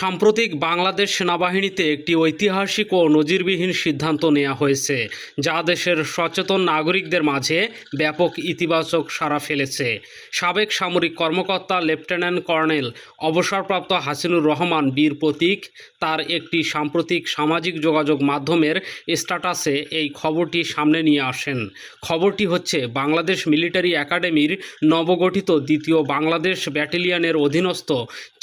সাম্প্রতিক বাংলাদেশ সেনাবাহিনীতে একটি ঐতিহাসিক ও নজিরবিহীন সিদ্ধান্ত নেওয়া হয়েছে, যা দেশের সচেতন নাগরিকদের মাঝে ব্যাপক ইতিবাচক সাড়া ফেলেছে। সাবেক সামরিক কর্মকর্তা লেফটেন্যান্ট কর্নেল অবসরপ্রাপ্ত হাসিনুর রহমান বীর প্রতীক তার একটি সাম্প্রতিক সামাজিক যোগাযোগ মাধ্যমের স্ট্যাটাসে এই খবরটি সামনে নিয়ে আসেন। খবরটি হচ্ছে বাংলাদেশ মিলিটারি একাডেমির নবগঠিত দ্বিতীয় বাংলাদেশ ব্যাটালিয়নের অধীনস্থ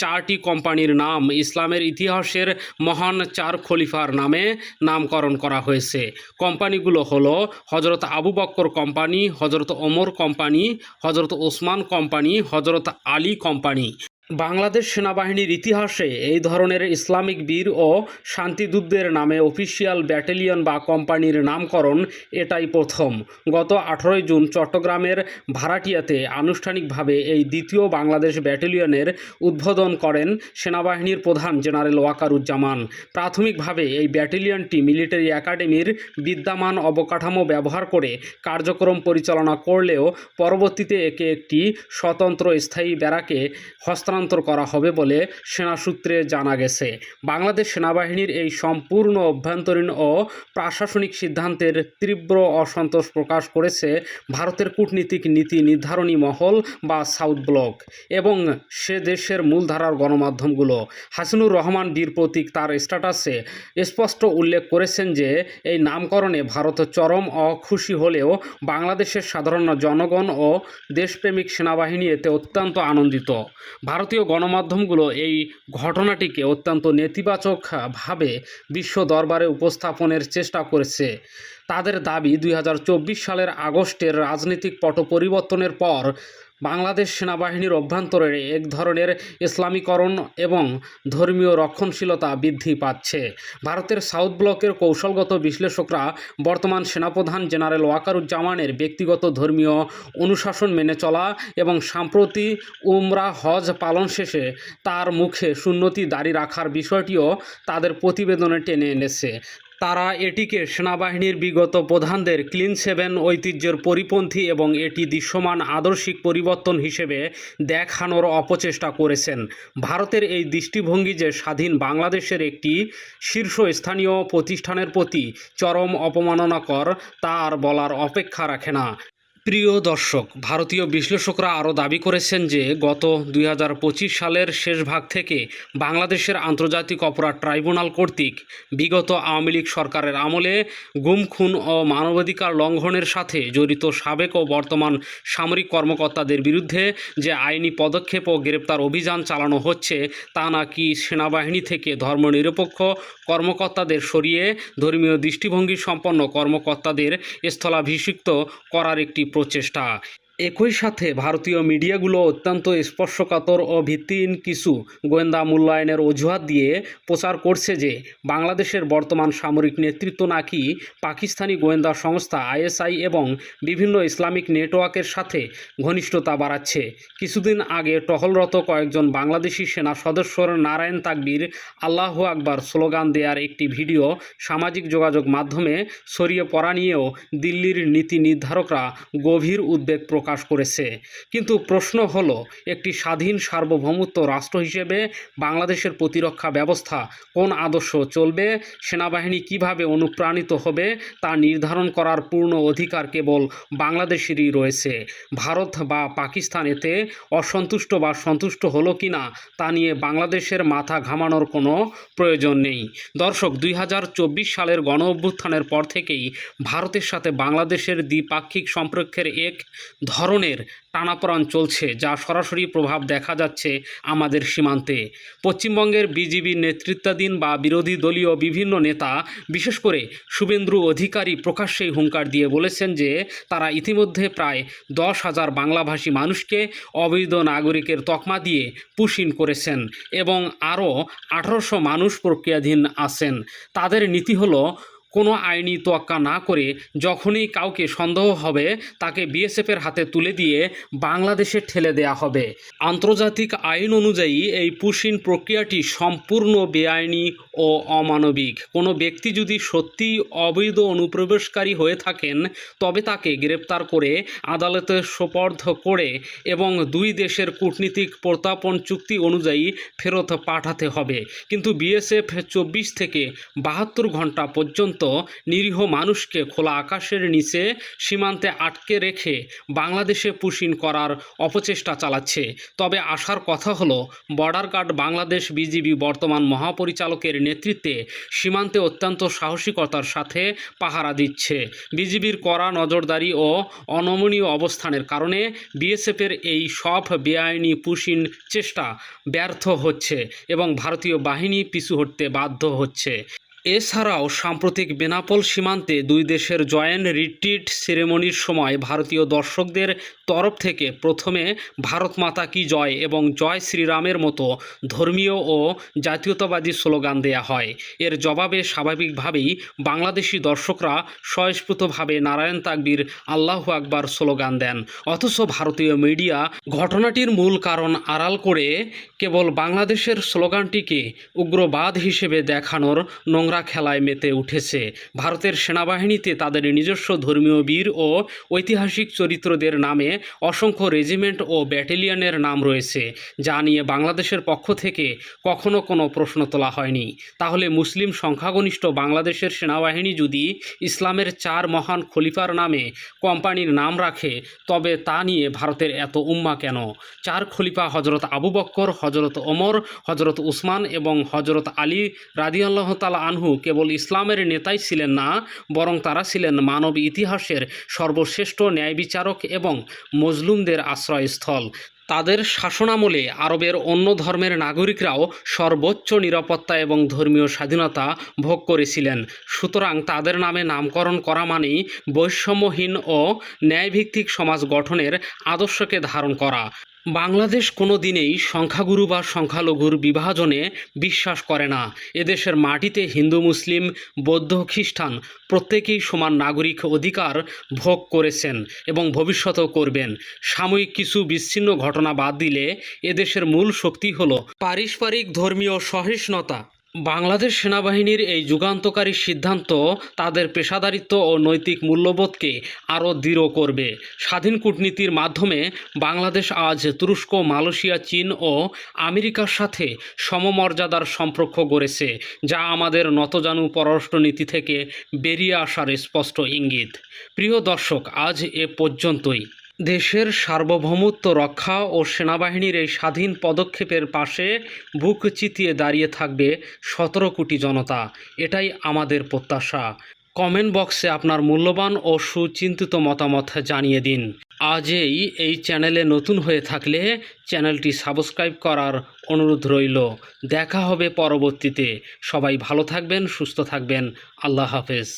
4টি কোম্পানির নাম ইসলামের ইতিহাসের মহান 4 খলিফার নামে নামকরণ করা হয়েছে। কোম্পানিগুলো হলো হজরত আবু বক্কর কোম্পানি, হজরত ওমর কোম্পানি, হজরত ওসমান কোম্পানি, হজরত আলী কোম্পানি। বাংলাদেশ সেনাবাহিনীর ইতিহাসে এই ধরনের ইসলামিক বীর ও শান্তিদূতদের নামে অফিসিয়াল ব্যাটালিয়ন বা কোম্পানির নামকরণ এটাই প্রথম। গত 18 জুন চট্টগ্রামের ভাড়াটিয়াতে আনুষ্ঠানিকভাবে এই দ্বিতীয় বাংলাদেশ ব্যাটালিয়নের উদ্বোধন করেন সেনাবাহিনীর প্রধান জেনারেল ওয়াকারুজ্জামান। প্রাথমিকভাবে এই ব্যাটালিয়নটি মিলিটারি একাডেমির বিদ্যমান অবকাঠামো ব্যবহার করে কার্যক্রম পরিচালনা করলেও পরবর্তীতে একে একটি স্বতন্ত্র স্থায়ী ব্যারাকে হস্তান্তর করা হবে বলে সেনা সূত্রে জানা গেছে। বাংলাদেশ সেনাবাহিনীর এই সম্পূর্ণ অভ্যন্তরীণ ও প্রশাসনিক সিদ্ধান্তের তীব্র অসন্তোষ প্রকাশ করেছে ভারতের কূটনীতিক নীতি নির্ধারণী মহল বা সাউথ ব্লক এবং সে দেশের মূলধারার গণমাধ্যমগুলো। হাসিনুর রহমান বীর প্রতীক তার স্ট্যাটাসে স্পষ্ট উল্লেখ করেছেন যে এই নামকরণে ভারত চরম অখুশি হলেও বাংলাদেশের সাধারণ জনগণ ও দেশপ্রেমিক সেনাবাহিনী এতে অত্যন্ত আনন্দিত। ভারতীয় গণমাধ্যমগুলো এই ঘটনাটিকে অত্যন্ত নেতিবাচকভাবে বিশ্ব দরবারে উপস্থাপনের চেষ্টা করেছে। তাদের দাবি 2024 সালের আগস্টের রাজনৈতিক পট পরিবর্তনের পর বাংলাদেশ সেনাবাহিনীর অভ্যন্তরে এক ধরনের ইসলামীকরণ এবং ধর্মীয় রক্ষণশীলতা বৃদ্ধি পাচ্ছে। ভারতের সাউথ ব্লকের কৌশলগত বিশ্লেষকরা বর্তমান সেনাপ্রধান জেনারেল ওয়াকারুজ্জামানের ব্যক্তিগত ধর্মীয় অনুশাসন মেনে চলা এবং সাম্প্রতি উমরা হজ পালন শেষে তার মুখে সুন্নতি দাড়ি রাখার বিষয়টিও তাদের প্রতিবেদনে টেনে এনেছে। তারা এটিকে সেনাবাহিনীর বিগত প্রধানদের ক্লিন সেভেন ঐতিহ্যের পরিপন্থী এবং এটি দৃশ্যমান আদর্শিক পরিবর্তন হিসেবে দেখানোর অপচেষ্টা করেছেন। ভারতের এই দৃষ্টিভঙ্গি যে স্বাধীন বাংলাদেশের একটি শীর্ষস্থানীয় প্রতিষ্ঠানের প্রতি চরম অপমাননাকর তা আর বলার অপেক্ষা রাখে না। প্রিয় দর্শক, ভারতীয় বিশ্লেষকরা আরও দাবি করেছেন যে গত 2025 সালের শেষ ভাগ থেকে বাংলাদেশের আন্তর্জাতিক অপরাধ ট্রাইব্যুনাল কর্তৃক বিগত আওয়ামী লীগ সরকারের আমলে গুম, খুন ও মানবাধিকার লঙ্ঘনের সাথে জড়িত সাবেক ও বর্তমান সামরিক কর্মকর্তাদের বিরুদ্ধে যে আইনি পদক্ষেপ ও গ্রেপ্তার অভিযান চালানো হচ্ছে তা নাকি সেনাবাহিনী থেকে ধর্মনিরপেক্ষ কর্মকর্তাদের সরিয়ে ধর্মীয় দৃষ্টিভঙ্গি সম্পন্ন কর্মকর্তাদের স্থলাভিষিক্ত করার একটি প্রচেষ্টা। একই সাথে ভারতীয় মিডিয়াগুলো অত্যন্ত স্পর্শকাতর ও ভিত্তিহীন কিছু গোয়েন্দা মূল্যায়নের অজুহাত দিয়ে প্রচার করছে যে বাংলাদেশের বর্তমান সামরিক নেতৃত্ব নাকি পাকিস্তানি গোয়েন্দা সংস্থা আইএসআই এবং বিভিন্ন ইসলামিক নেটওয়ার্কের সাথে ঘনিষ্ঠতা বাড়াচ্ছে। কিছুদিন আগে টহলরত কয়েকজন বাংলাদেশি সেনা সদস্যর নারায়ণ তাকবীর, আল্লাহু আকবার স্লোগান দেওয়ার একটি ভিডিও সামাজিক যোগাযোগ মাধ্যমে ছড়িয়ে পড়া নিয়েও দিল্লির নীতি নির্ধারকরা গভীর উদ্বেগ প্রকাশ করেছে। কিন্তু প্রশ্ন হলো, একটি স্বাধীন সার্বভৌমত্ব রাষ্ট্র হিসেবে বাংলাদেশের প্রতিরক্ষা ব্যবস্থা কোন আদর্শ চলবে, সেনাবাহিনী কিভাবে অনুপ্রাণিত হবে তা নির্ধারণ করার পূর্ণ অধিকার কেবল বাংলাদেশেরই রয়েছে। ভারত বা পাকিস্তান এতে অসন্তুষ্ট বা সন্তুষ্ট হলো কিনা তা নিয়ে বাংলাদেশের মাথা ঘামানোর কোনো প্রয়োজন নেই। দর্শক, 2024 সালের গণ অভ্যুত্থানের পর থেকেই ভারতের সাথে বাংলাদেশের দ্বিপাক্ষিক সম্পর্কের এক ধরনের টানাপোড়েন চলছে, যা সরাসরি প্রভাব দেখা যাচ্ছে আমাদের সীমান্তে। পশ্চিমবঙ্গের বিজেপির নেতৃত্বাধীন বা বিরোধী দলীয় বিভিন্ন নেতা, বিশেষ করে শুভেন্দু অধিকারী, প্রকাশ্যেই হুঙ্কার দিয়ে বলেছেন যে তারা ইতিমধ্যে প্রায় 10,000 বাংলাভাষী মানুষকে অবৈধ নাগরিকের তকমা দিয়ে পুশ ইন করেছেন এবং আরও 1800 মানুষ প্রক্রিয়াধীন আছেন। তাদের নীতি হলো কোনো আইনি তোয়াক্কা না করে যখনই কাউকে সন্দেহ হবে তাকে বিএসএফের হাতে তুলে দিয়ে বাংলাদেশে ঠেলে দেয়া হবে। আন্তর্জাতিক আইন অনুযায়ী এই পুশিন প্রক্রিয়াটি সম্পূর্ণ বেআইনি ও অমানবিক। কোনো ব্যক্তি যদি সত্যিই অবৈধ অনুপ্রবেশকারী হয়ে থাকেন তবে তাকে গ্রেপ্তার করে আদালতে সোপর্দ করে এবং দুই দেশের কূটনীতিক প্রত্যর্পণ চুক্তি অনুযায়ী ফেরত পাঠাতে হবে। কিন্তু বিএসএফ 24 থেকে 72 ঘন্টা পর্যন্ত নিরীহ মানুষকে খোলা আকাশের নিচে সীমান্তে আটকে রেখে বাংলাদেশে পুশিন করার অপচেষ্টা চালাচ্ছে। তবে আসার কথা হলো, বর্ডার গার্ড বাংলাদেশ বিজিবি বর্তমান মহাপরিচালকের নেতৃত্বে সীমান্তে অত্যন্ত সাহসিকতার সাথে পাহারা দিচ্ছে। বিজিবির কড়া নজরদারি ও অনমনীয় অবস্থানের কারণে বিএসএফের এই সব বেআইনি পুশিন চেষ্টা ব্যর্থ হচ্ছে এবং ভারতীয় বাহিনী পিছু হটতে বাধ্য হচ্ছে। এছাড়াও সাম্প্রতিক বেনাপোল সীমান্তে দুই দেশের জয়েন্ট রিট্রিট সেরেমনির সময় ভারতীয় দর্শকদের তরফ থেকে প্রথমে ভারত মাতা কি জয় এবং জয় শ্রীরামের মতো ধর্মীয় ও জাতীয়তাবাদী স্লোগান দেয়া হয়। এর জবাবে স্বাভাবিকভাবেই বাংলাদেশি দর্শকরা স্বয়স্ফূর্তভাবে নারায়ণ তাকবীর আল্লাহু আকবার স্লোগান দেন। অথচ ভারতীয় মিডিয়া ঘটনাটির মূল কারণ আড়াল করে কেবল বাংলাদেশের স্লোগানটিকে উগ্রবাদ হিসেবে দেখানোর নোংরা খেলায় মেতে উঠেছে। ভারতের সেনাবাহিনীতে তাদের নিজস্ব ধর্মীয় বীর ও ঐতিহাসিক চরিত্রদের নামে অসংখ্য রেজিমেন্ট ও ব্যাটালিয়নের নাম রয়েছে, যা নিয়ে বাংলাদেশের পক্ষ থেকে কখনো কোনো প্রশ্ন তোলা হয়নি। তাহলে মুসলিম সংখ্যাগরিষ্ঠ বাংলাদেশের সেনাবাহিনী যদি ইসলামের 4 মহান খলিফার নামে কোম্পানির নাম রাখে তবে তা নিয়ে ভারতের এত উম্মা কেন? 4 খলিফা হজরত আবু বক্কর, হজরত ওমর, হজরত উসমান এবং হজরত আলী রাদিয়াল্লাহু তাআলা আনহু কেবল ইসলামের নেতাই ছিলেন না, বরং তারা ছিলেন মানব ইতিহাসের সর্বশ্রেষ্ঠ ন্যায়বিচারক এবং মজলুমদের আশ্রয়স্থল। তাদের শাসনামলে আরবের অন্য ধর্মের নাগরিকরাও সর্বোচ্চ নিরাপত্তা এবং ধর্মীয় স্বাধীনতা ভোগ করেছিলেন। সুতরাং তাদের নামে নামকরণ করা মানেই বৈষম্যহীন ও ন্যায়ভিত্তিক সমাজ গঠনের আদর্শকে ধারণ করা। বাংলাদেশ কোনো দিনেই সংখ্যাগুরু বা সংখ্যালঘুর বিভাজনে বিশ্বাস করে না। এদেশের মাটিতে হিন্দু, মুসলিম, বৌদ্ধ, খ্রিস্টান প্রত্যেকেই সমান নাগরিক অধিকার ভোগ করেছেন এবং ভবিষ্যতেও করবেন। সাময়িক কিছু বিচ্ছিন্ন ঘটনা বাদ দিলে এদেশের মূল শক্তি হলো পারস্পরিক ধর্মীয় সহিষ্ণুতা। বাংলাদেশ সেনাবাহিনীর এই যুগান্তকারী সিদ্ধান্ত তাদের পেশাদারিত্ব ও নৈতিক মূল্যবোধকে আরও দৃঢ় করবে। স্বাধীন কূটনীতির মাধ্যমে বাংলাদেশ আজ তুরস্ক, মালয়েশিয়া, চীন ও আমেরিকার সাথে সমমর্যাদার সম্পর্ক গড়েছে, যা আমাদের নতজানু পররাষ্ট্রনীতি থেকে বেরিয়ে আসার স্পষ্ট ইঙ্গিত। প্রিয় দর্শক, আজ এ পর্যন্তই। দেশের সার্বভৌমত্ব রক্ষা ও সেনাবাহিনীর এই স্বাধীন পদক্ষেপের পাশে বুক চিতিয়ে দাঁড়িয়ে থাকবে 17 কোটি জনতা। এটাই আমাদের প্রত্যাশা। কমেন্ট বক্সে আপনার মূল্যবান ও সুচিন্তিত মতামত জানিয়ে দিন। আজই এই চ্যানেলে নতুন হয়ে থাকলে চ্যানেলটি সাবস্ক্রাইব করার অনুরোধ রইল। দেখা হবে পরবর্তীতে। সবাই ভালো থাকবেন, সুস্থ থাকবেন। আল্লাহ হাফেজ।